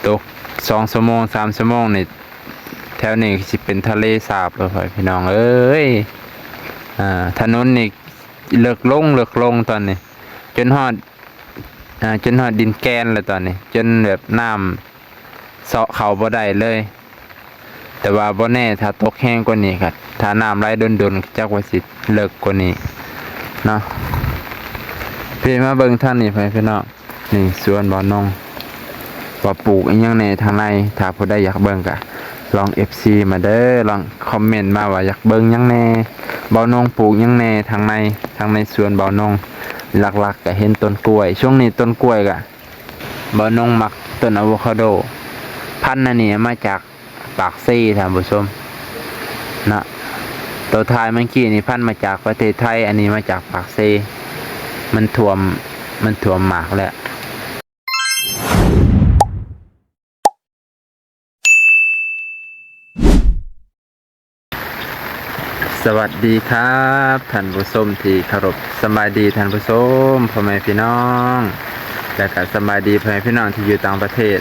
ตก2 ชั่วโมง3 ชั่วโมงนี่แถวนี้สิเป็นทะเลสาบเลยพี่น้องเอ้ยถนนนี่เลิกลงตอนนี้จนฮอดดินแกนเลยตอนนี้จนแบบน้ำเซาะเขาบ่ได้เลยแต่ว่าบ่แน่ถ้าตกแห้งกว่านี้ครับถ้าน้ำไหลดนจักว่าสิเลิกกว่านี้เนาะพี่มาเบิ่งท่านนี่พี่น้องนี่สวนบ่อนงว่าปลูกอีหยังในทางในถ้าผู้ใดอยากเบิ่งก็ลอง FC มาเด้อลองคอมเมนต์มาว่าอยากเบิ่งหยังแน่บ่อนงปลูกหยังแน่ทางในสวนบ่อนงหลักๆก็เห็นต้นกล้วยช่วงนี้ต้นกล้วยก็บ่อนงมักต้นอะโวคาโดพันธุ์อันนี้มาจากปากซี่ท่านผู้ชมนะตัวไทยเมื่อกี้นี่พันธุ์มาจากประเทศไทยอันนี้มาจากปากซี่มันท่วมหมากแล้วสวัสดีครับท่านผู้ชมที่เคารพสบายดีท่านผู้ชมพ่อแม่พี่น้องและก็สบายดีพ่อแม่พี่น้องที่อยู่ต่างประเทศ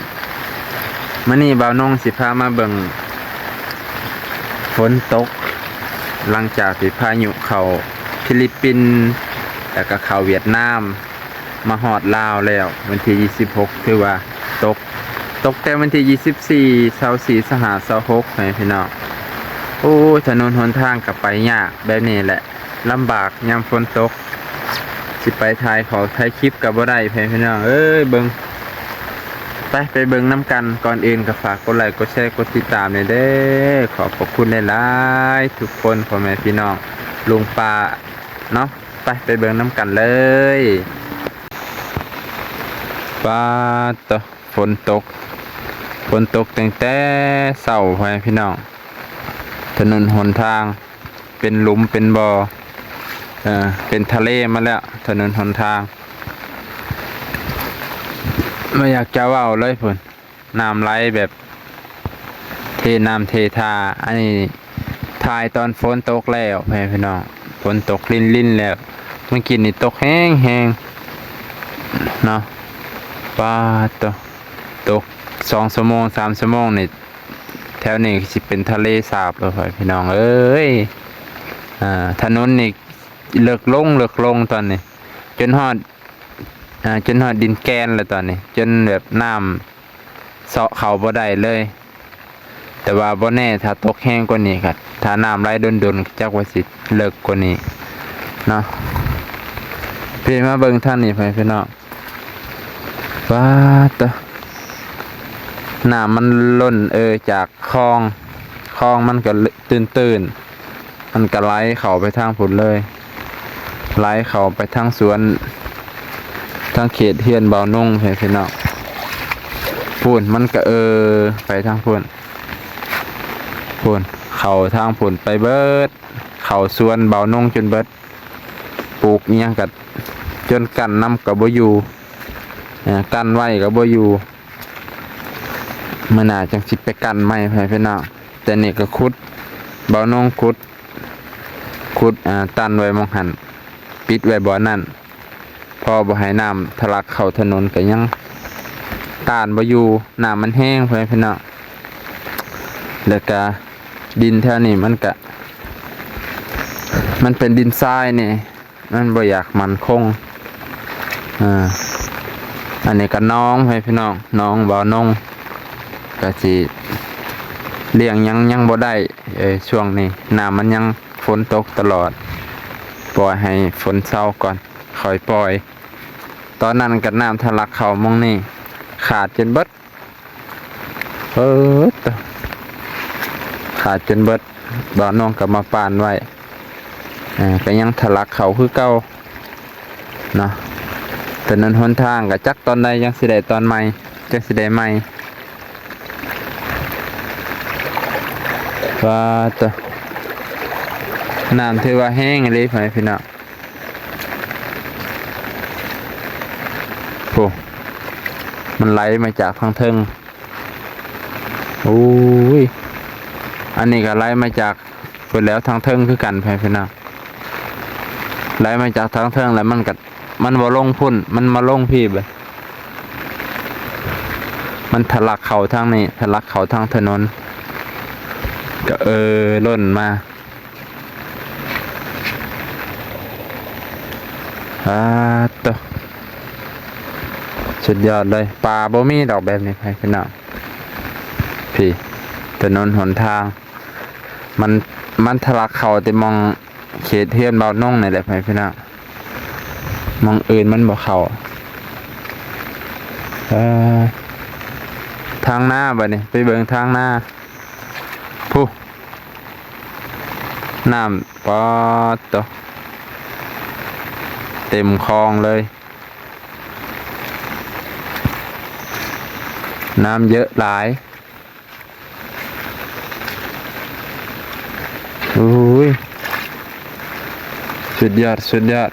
มื้อนี้บ่าวนงสิพามาเบิ่งฝนตกหลังจากที่พายุเข้าฟิลิปปินส์แล้วก็เข้าเวียดนามมาฮอดลาวแล้ววันที่26ถือว่าตกแต่วันที่24 24 25 26ให้พี่น้องโอ้ถนนหนทางก็ไปยากแบบนี้แหละลำบากยามฝนตกสิไปถ่ายคลิปก็บ่ได้พี่น้องเอ้ยเบิ่งไปเบิ่งน้ำกันก่อนอื่นก็ฝากกดไลค์กดแชร์กดติดตามเลยเด้อขอบคุณหลายๆทุกคนพ่อแม่พี่น้องลุงป้าเนาะไปเบิ่งน้ำกันเลยป้าต่อฝนตกตั้งแต่เช้าพ่อแม่พี่น้องถนนหนทางเป็นหลุมเป็นบ่อเป็นทะเลมาแล้วถนนหนทางไม่อยากจะว่าวเลยพุ่นน้ำไหลแบบเทน้ำเททาอันนี้ถ่ายตอนฝนตกแล้วพี่น้องฝนตกลิ่นแล้วเมื่อกี้นี่ตกแห้งเนาะป้าตก2 ชั่วโมง3 ชั่วโมงนี่แถวนี้สิเป็นทะเลสาบเลยพี่น้องเอ้ยถนนนี่เลิกลงตอนนี้จนฮอดดินแกนเลยตอนนี้จนแบบน้ำเซาะเขาบ่ได้เลยแต่ว่าบ่แน่ถ้าตกแห้งกว่านี้ครับถ้าน้ำไหลดนจักว่าสิเลิกกว่านี้เนาะพี่มาเบิ่งท่านนี่พี่น้องว้าน้ำมันล้นจากคลองมันก็ตื้นมันก็ไหลเข้าไปทางพุ่นเลยไหลเข้าไปทางสวนทางเขตเฮือนบ่าวนงพี่น้องพุ่นมันก็ไปทางพุ่นเข้าทางพุ่นไปเบิดเข้าสวนบ่าวนงจนเบิดปลูกอิหยังก็จนกันน้ำก็บ่อยู่กันไว้ก็บ่อยู่มันน่าจังสิไปกันไม้พี่น้องแต่นี่ก็ขุดบ่าวนงขุดตันไว้มองหันปิดไว้บ่อนั่นพอบ่ให้น้ำทะลักเข้าถนนก็ยังต้านบ่อยู่น้ำมันแห้งพี่น้องแล้วก็ดินแถวนี้มันเป็นดินทรายนี่มันบ่อยากมั่นคงอันนี้ก็น้องพี่น้องบ่าวนงก็สิเลี้ยงยังบ่ได้ช่วงนี้น้ำมันยังฝนตกตลอดปล่อยให้ฝนเศร้าก่อนค่อยปล่อยตอนนั้นก็น้ำทะลักเข้ามองนี่ขาดจนเบิดขาดจนเบิดบ่าวนงก็มาปานไว้ก็ยังทะลักเข้าคือเก่าเนาะถนนหนทางก็จักตอนใดยังสิได้ตอนใหม่จักสิได้ใหม่ว่าน้ำถือว่าแห้งเลยพี่น้องโอ้มันไหลมาจากทางเทิงโอ้ยอันนี้ก็ไหลมาจากพุ่นแล้วทางเทิงคือกันพี่น้องไหลมาจากทางเทิงแล้วมันบ่ลงพุ่นมันมาลงพี่เลยโ มันทะลักเข้าทางนี้ทะลักเข้าทางถนนก็ล้นมาตัวสุดยอดเลยปลาบ่มีดอกแบบนี้ไปพี่น้องพี่ถนนหนทางมันทะลักเข้าแต่มองเขตเฮือนเบาน่งนี่แหละไปพี่น้องมองอื่นมันบ่เข้าทางหน้าบัดนี้ไปเบิ่งทางหน้าผู้น้ำปอดตัวเต็มคลองเลยน้ำเยอะหลายอุ้ยสุดยอดสุดยอด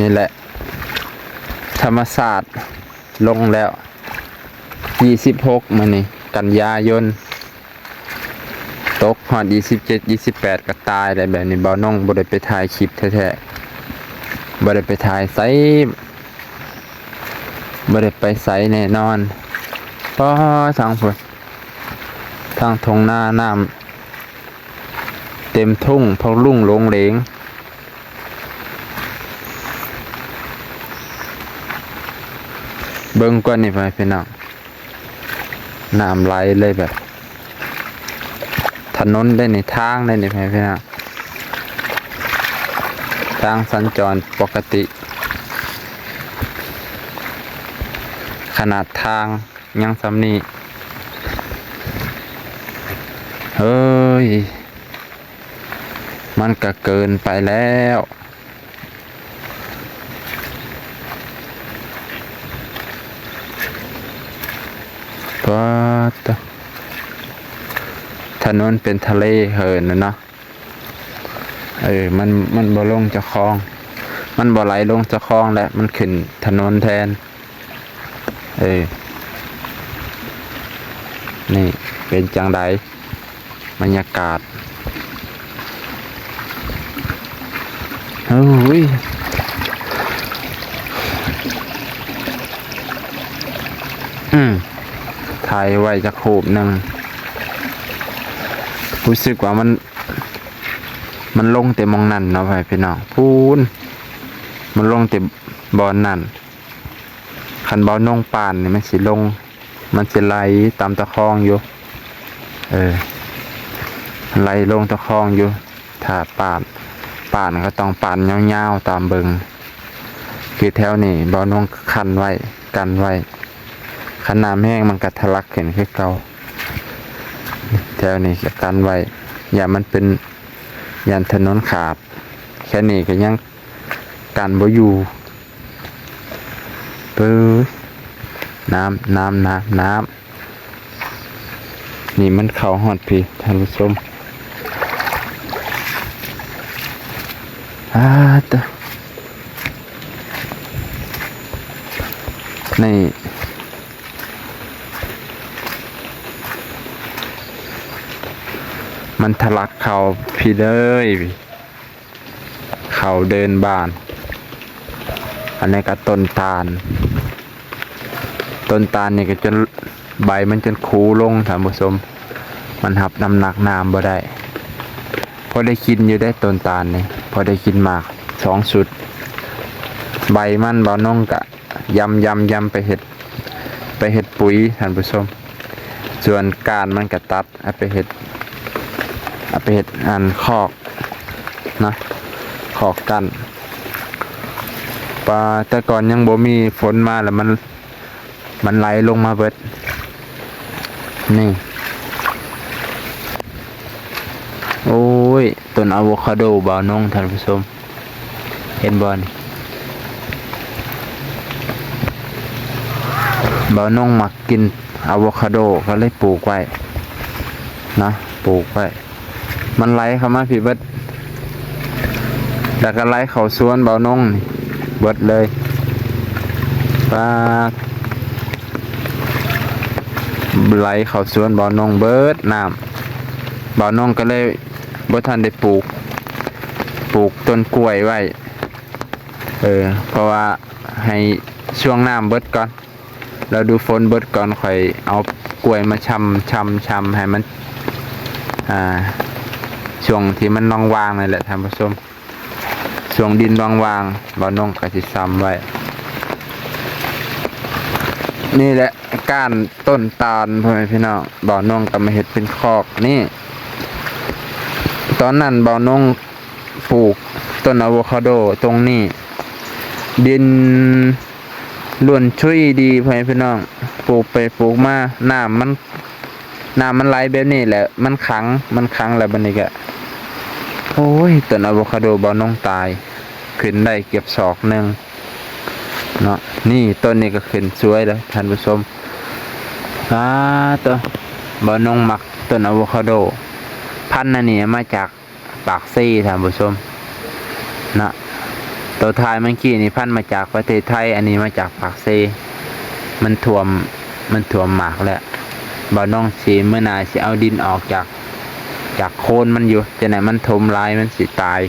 นี่แหละธรรมศาสตร์ลงแล้ว26มื้อนี้กันยายนตกฮอด27 28ก็ตายได้แบบนี้บ่น้องบ่ได้ไปถ่ายคลิปแท้ๆบ่ได้ไปถ่ายไสบ่ได้ไปไสแน่นอนเพราะทางพุ่นทางทงนาน้ำเต็มทุ่งพอลุ่งลงเหลงเบิ่งก่อนนี่ไปพี่น้องน้ำไหลเลยแบบถนนได้ในทางได้ในพี่น้องทางสัญจรปกติขนาดทางยังสำนีเฮ้ยมันก็เกินไปแล้วก็ถนนเป็นทะเลเหินนะเนาะมันบ่ลงจะคลองมันบ่ไหลลงจะคลองแหละมันขึ้นถนนแทนนี่เป็นจังไดบรรยากาศโอ้ยถ่ายไว้จะโขบหนึ่งรู้สึกว่ามันลงแต่มองนั่นเนาะพี่น้องพูนมันลงแต่บอลนั่นคันบอลนงป่านนี่มันสิลงมันสิไหลตามตะคองอยู่ไหลลงตะคองอยู่ถ้าป่านก็ต้องป่านยาวๆตามเบิงคือแถวนี้บอลนงคันไว้กันไว้ขนาดแห้งมันก็ทะลักขึ้นคือเก่าแถวนี้ก็กันไว้อย่ามันเป็นยันถนนขาดแค่นี้ก็ยังกันบ่อยู่น้ำนี่มันเข้าฮอดพี่ท่านผู้ชมตัวนี่มันทะลักเข้าพี่เลยเข้าเดินบ้านอันนี้ก็ต้นตาลนี่ก็จนใบมันจนคูลงท่านผู้ชมมันหับน้ำหนักน้ำบ่ได้พอได้กินอยู่ได้ต้นตาลนี่พอได้กินมาก2 สุดใบมันบ่น้องกะยำไปเห็ดปุ๋ยท่านผู้ชมส่วนก้านมันก็ตัดเอาไปเห็ดอันคอกนะขอกกันปลาแต่ก่อนยังบ่มีฝนมาแล้วมันไหลลงมาเบิดนี่โอ้ยต้นอะโวคาโดบ่าวน้องท่านผู้ชมเห็นบ่นี่บ่าวน้องมักกินอะโวคาโดก็เลยปลูกไว้นะปลูกไว้มันไหลเข้ามาพี่เบิดแล้วก็ไหลเข้าสวนบ่าวนงนี่เบิดเลยปลาไหลเข้าสวนบ่าวนงเบิดน้ำบ่าวนงก็เลยบ่ทันได้ปลูกต้นกล้วยไว้ เพราะว่าให้ช่วงน้ำเบิดก่อนเราดูฝนเบิดก่อนค่อยเอากล้วยมาชำให้มันช่วงที่มันวางๆนั่นแหละท่านผู้ชมช่วงดินวางๆบ่าวน้องก็สิซ้ำไว้นี่แหละก้านต้นตาลพ่อแม่พี่น้องบ่าวน้องก็มาเฮ็ดเป็นคอกนี่ตอนนั้นบ่าวน้องปลูกต้นอะโวคาโดตรงนี้ดินล้วนช่วยดีพ่อแม่พี่น้องปลูกไปปลูกมาน้ำมันไหลแบบนี้แหละมันขังแล้วบัดนี้ก็โอ้ยต้นอะโวคาโดบ่าวน้องตายขึ้นได้เก็บศอกหนึงเนาะนี่ต้นนี้ก็ขึ้นสวยแล้วท่านผู้ชมตัวบ่าวน้องมักต้นอะโวคาโดพันธุ์อันนี้มาจากปากซี่ท่านผู้ชมนะตัวไทยเมื่อกี้นี่พันธุ์มาจากประเทศไทยอันนี้มาจากปากซี่มันท่วมหมากแล้วบ่าวน้องสิเมื่อนาสิเอาดินออกจากโคนมันอยู่จะไหนมันถมลายมันสิตาย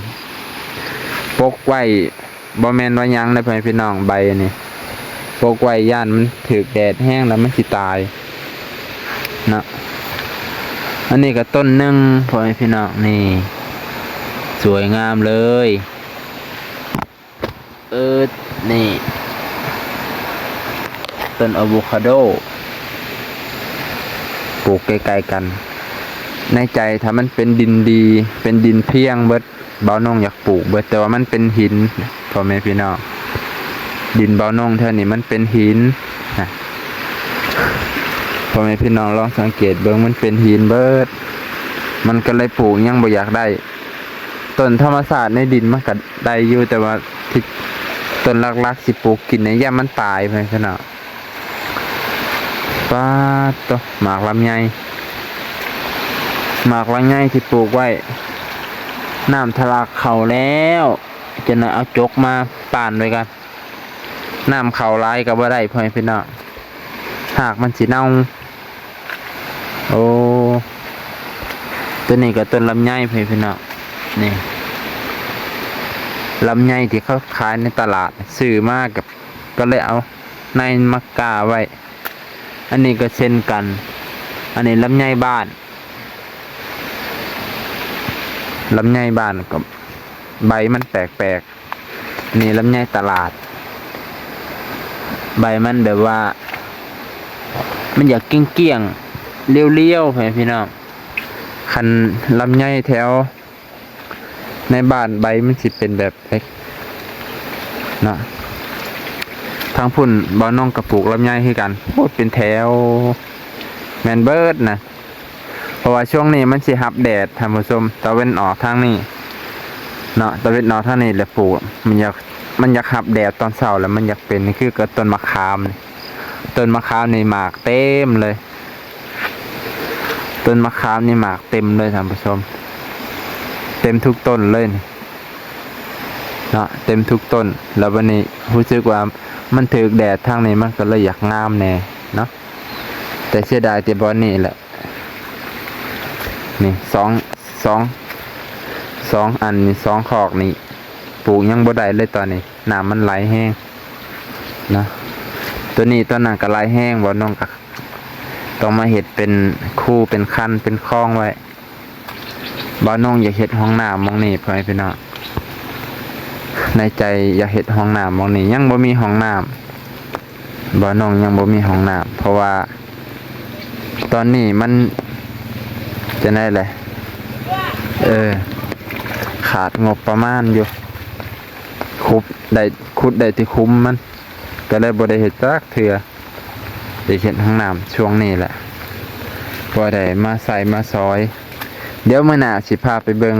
ปกไว้บ่แม่นว่ายังได้พี่น้องใบอันนี้ปกไว้ย่านมันถูกแดดแห้งแล้วมันสิตายนะอันนี้ก็ต้นหนึ่งพ่อแม่พี่น้องนี่สวยงามเลยนี่ต้นอะโวคาโดปลูกใกล้ๆกันในใจถ้ามันเป็นดินดีเป็นดินเพียงเบิดบ่าวน้องอยากปลูกเบิดแต่ว่ามันเป็นหินพ่อแม่พี่น้องดินบ่าวน้องเท่านี้มันเป็นหินพ่อแม่พี่น้องลองสังเกตเบิ่งมันเป็นหินเบิดมันก็เลยปลูกยังบ่อยากได้ต้นธรรมชาติในดินมันก็ได้อยู่แต่ว่าที่ต้นลักๆสิปลูกกินเนี่ยย่ามันตายไปขนาดป้าตัวหมากลำไยที่ปลูกไว้น้ำทะลักเข่าแล้วจะน่ะเอาจกมาป่านไว้กันน้ำเข่าร้ายกับว่าได้พ่อพี่น้องหากมันสิเน่าโอ้ตัวนี้ก็ต้นลำไยพ่อพี่น้องนี่ลำไยที่เขาขายในตลาดซื้อมากกับก็เลยเอาในมักกาไว้อันนี้ก็เช่นกันอันนี้ลำไยบ้านกับใบมันแปลกๆนี่ลำไยตลาดใบมันแบบว่ามันอยากเกี้ยงๆเลี้ยวๆพี่น้องคันลำไยแถวในบ้านใบมันสิเป็นแบบเล็กเนาะทางพุ่นบ่าวน้องกระปุกลำไยคือกันพูดเป็นแถวแมนเบิร์ดนะเพราะว่าช่วงนี้มันสิฮับแดดท่านผู้ชมตะเวนออกทางนี้เนาะตะเวนออกทางนี้แหละปลูกมันอยากฮับแดดตอนเช้าแล้วมันอยากเป็นนี่คือต้นมะขามนี่หมากเต็มเลยต้นมะขามนี่หมากเต็มเลยท่านผู้ชมเต็มทุกต้นเลยเนาะเต็มทุกต้นแล้ววันนี้รู้สึกว่ามันถือแดดทางนี้มันก็เลยอยากงามแน่เนาะแต่เสียดายที่บอนนี่แหละนี่สองอันนี่2 ขอกนี่ปลูกยังบ่ได้เลยตอนนี้น้ำมันไหลแห้งนะตัวนี้ต้นนั้นก็ไหลแห้งบ่น้องก็ต้องมาเฮ็ดเป็นคู่เป็นคันเป็นคลองไว้บ่น้องอยากเฮ็ดห้องน้ำมองนี่พ่อพี่น้องในใจอยากเฮ็ดห้องน้ำมองนี่ยังบ่มีห้องน้ำบ่น้องยังบ่มีห้องน้ำเพราะว่าตอนนี้มันจะได้แหละขาดงบประมาณอยู่ขุดได้ที่คุ้มมันก็เลยบ่ได้เฮ็ดจักเทื่อได้เฮ็ดห้องน้ำช่วงนี้แหละบ่ได้มาใส่มาซอยเดี๋ยวมื้อหน้าสิพาไปเบิ่ง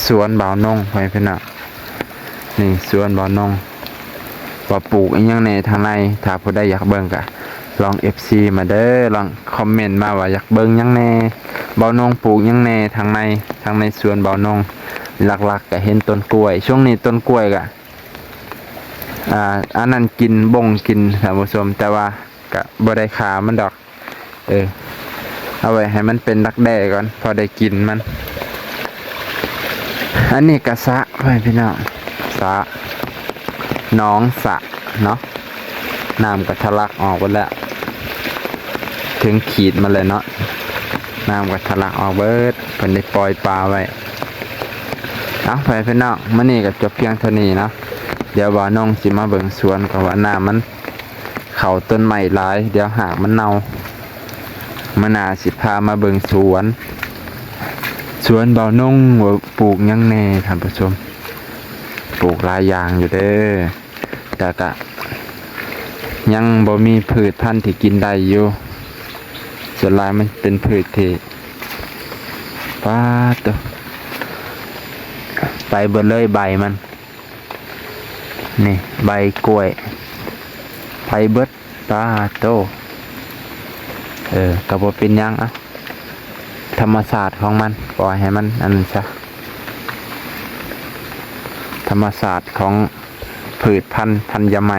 สวนบ่าวนงไปพี่น้องนี่สวนบ่าวนงว่าปลูกอีหยังในทางในถ้าผู้ใดอยากเบิ่งก็ลอง FC มาเด้อลองคอมเมนต์มาว่าอยากเบิ่งหยังแน่บ่าวนงปลูกหยังแน่ทางในสวนบ่าวนงหลักๆก็เห็นต้นกล้วยช่วงนี้ต้นกล้วยก็อันนั้นกินกินท่านผู้ชมแต่ว่าก็บ่ได้ขามันดอกเอาไว้ให้มันเป็นดักแด้ก่อนพอได้กินมัน อันนี้กระสะไปพี่น้องสะหน้องสะเนาะน้ำก็ทะลักออกไปแล้วถึงขีดมาเลยเนาะน้ำก็ทะลักออกเบิดเป็นได้ปล่อยปลาไว้เอาไปพี่น้องมื้อนี้ก็จบเพียงเท่านี้เนาะเดี๋ยวบ่าวน้องสิมาเบิ่งสวนก่อนว่าน้ำมันเข้าต้นไม้หลายเดี๋ยวหากมันเน่ามื้อหน้าสิพามาเบิ่งสวนบ่าวนงว่าปลูกหยังแน่ท่านผู้ชมปลูกหลายอย่างอยู่เด้อแต่ก็ยังบ่มีพืชพันธุ์ที่กินได้อยู่ส่วนหลายมันเป็นพืชที่ป้าตัวไปเบิดเลยใบมันนี่ใบกล้วยไปเบิดป้าโตก็บ่เป็นหยังอ่ะธรรมศาสตร์ของมันปล่อยให้มันอันนั้นซะธรรมศาสตร์ของพืชพันธุ์ธัญไม้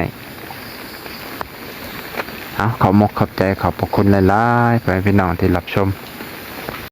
ขอบใจขอบพระคุณหลายๆไปพี่น้องที่รับชม